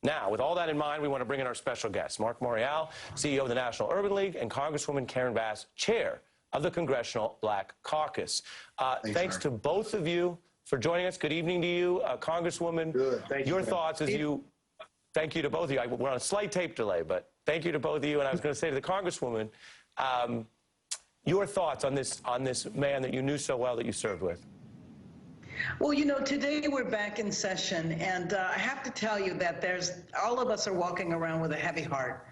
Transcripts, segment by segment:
Now, with all that in mind, we want to bring in our special guest, Mark Morial, CEO of the National Urban League, and Congresswoman Karen Bass, chair of the Congressional Black Caucus. Thanks to both of you for joining us. Good evening to you, Congresswoman. Good. Thank you. Your thoughts as you... Thank you to both of you. We're on a slight tape delay, but thank you to both of you. And I was going to say to the Congresswoman, your thoughts on this man that you knew so well that you served with. Well, you know, today we're back in session, and I have to tell you that all of us are walking around with a heavy heart.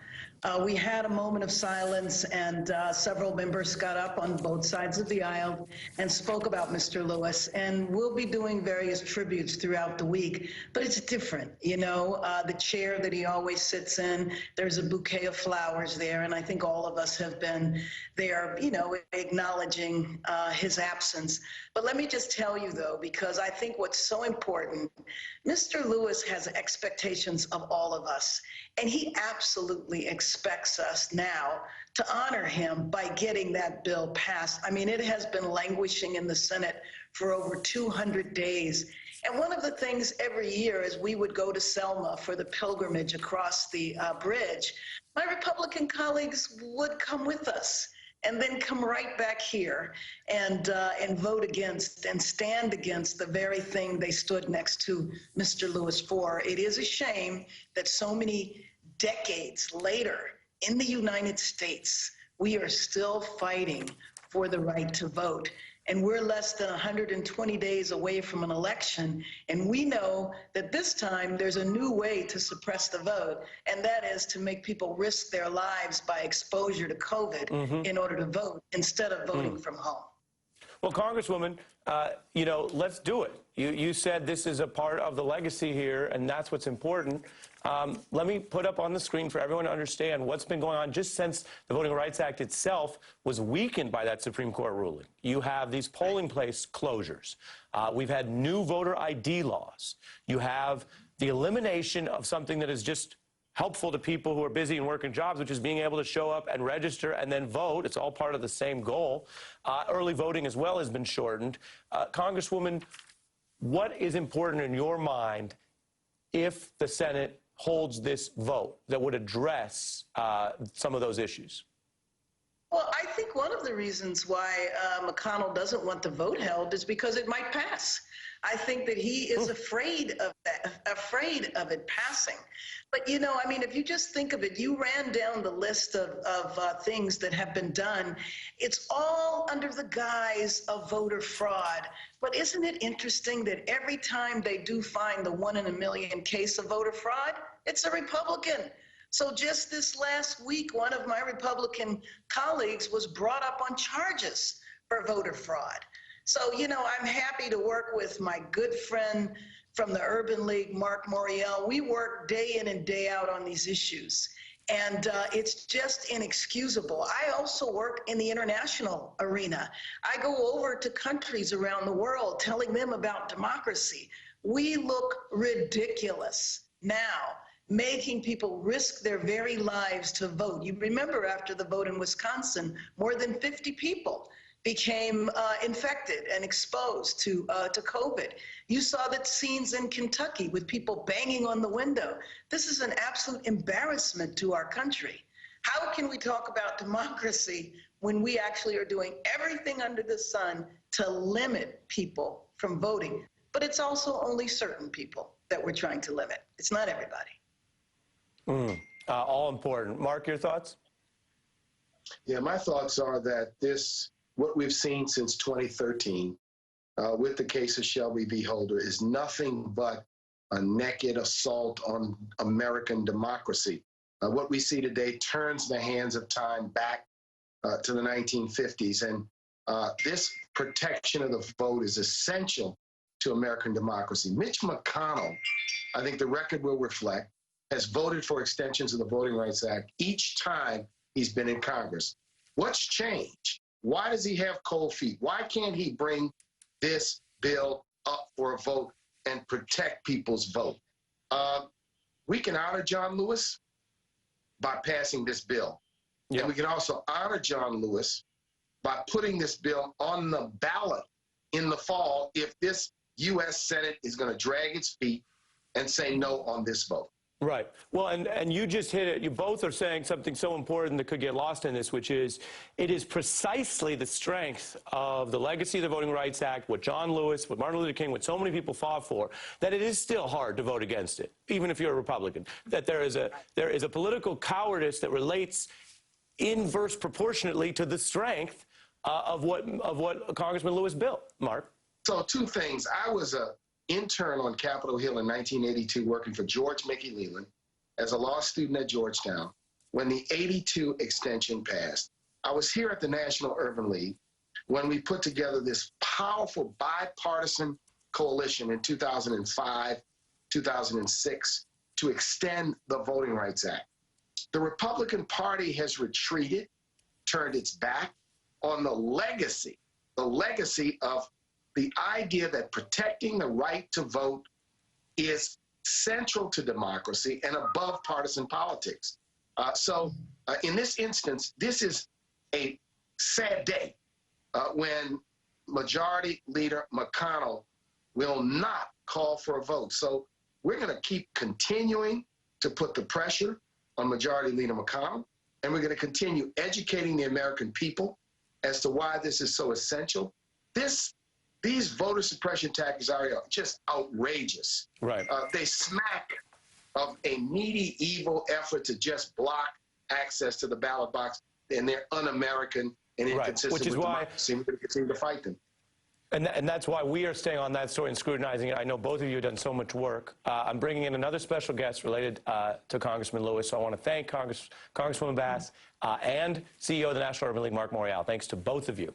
We had a moment of silence, and several members got up on both sides of the aisle and spoke about Mr. Lewis, and we'll be doing various tributes throughout the week, but it's different, you know, the chair that he always sits in, there's a bouquet of flowers there, and I think all of us have been there, you know, acknowledging his absence. But let me just tell you, though, because I think what's so important, Mr. Lewis has expectations of all of us, and he absolutely expects us now to honor him by getting that bill passed. I mean, it has been languishing in the Senate for over 200 days. And one of the things every year as we would go to Selma for the pilgrimage across the bridge, my Republican colleagues would come with us and then come right back here and vote against and stand against the very thing they stood next to Mr. Lewis for. It is a shame that so many decades later in the United States, we are still fighting for the right to vote. And we're less than 120 days away from an election. And we know that this time there's a new way to suppress the vote, and that is to make people risk their lives by exposure to COVID in order to vote instead of voting from home. Well, Congresswoman, you know, let's do it. You said this is a part of the legacy here, and that's what's important. Let me put up on the screen for everyone to understand what's been going on just since the Voting Rights Act itself was weakened by that Supreme Court ruling. You have these polling place closures. We've had new voter ID laws. You have the elimination of something that is just helpful to people who are busy and working jobs, which is being able to show up and register and then vote. It's all part of the same goal. Early voting as well has been shortened. Congresswoman, what is important in your mind if the Senate holds this vote that would address some of those issues? Well, I think one of the reasons why McConnell doesn't want the vote held is because it might pass. I think that he is afraid of that, afraid of it passing. But, you know, I mean, if you just think of it, you ran down the list of things that have been done. It's all under the guise of voter fraud. But isn't it interesting that every time they do find the 1 in a million case of voter fraud, it's a Republican? So just this last week, one of my Republican colleagues was brought up on charges for voter fraud. So, you know, I'm happy to work with my good friend from the Urban League, Mark Morial. We work day in and day out on these issues, and it's just inexcusable. I also work in the international arena. I go over to countries around the world telling them about democracy. We look ridiculous now, making people risk their very lives to vote. You remember after the vote in Wisconsin, more than 50 people became infected and exposed to COVID. You saw that scenes in Kentucky with people banging on the window. This is an absolute embarrassment to our country. How can we talk about democracy when we actually are doing everything under the sun to limit people from voting? But it's also only certain people that we're trying to limit. It's not everybody. All important. Mark, your thoughts? Yeah, my thoughts are that what we've seen since 2013 with the case of Shelby v. Holder is nothing but a naked assault on American democracy. What we see today turns the hands of time back to the 1950s. And this protection of the vote is essential to American democracy. Mitch McConnell, I think the record will reflect, has voted for extensions of the Voting Rights Act each time he's been in Congress. What's changed? Why does he have cold feet? Why can't he bring this bill up for a vote and protect people's vote? We can honor John Lewis by passing this bill. Yeah. And we can also honor John Lewis by putting this bill on the ballot in the fall if this U.S. Senate is going to drag its feet and say no on this vote. Right. Well, and you just hit it. You both are saying something so important that could get lost in this, which is it is precisely the strength of the legacy of the Voting Rights Act, what John Lewis, what Martin Luther King, what so many people fought for, that it is still hard to vote against it, even if you're a Republican. That there is a political cowardice that relates inverse proportionately to the strength of what Congressman Lewis built. Mark? So two things. I was a intern on Capitol Hill in 1982 working for George Mickey Leland as a law student at Georgetown when the 82 extension passed. I was here at the National Urban League when we put together this powerful bipartisan coalition in 2005, 2006 to extend the Voting Rights Act. The Republican Party has retreated, turned its back on the legacy of the idea that protecting the right to vote is central to democracy and above partisan politics. So in this instance, this is a sad day when Majority Leader McConnell will not call for a vote. So we're going to keep continuing to put the pressure on Majority Leader McConnell, and we're going to continue educating the American people as to why this is so essential. These voter suppression tactics are just outrageous. Right. They smack of a medieval effort to just block access to the ballot box, and they're un-American and inconsistent Which is with why democracy. We're going to continue to fight them. And that's why we are staying on that story and scrutinizing it. I know both of you have done so much work. I'm bringing in another special guest related to Congressman Lewis. So I want to thank Congresswoman Bass and CEO of the National Urban League, Mark Morial. Thanks to both of you.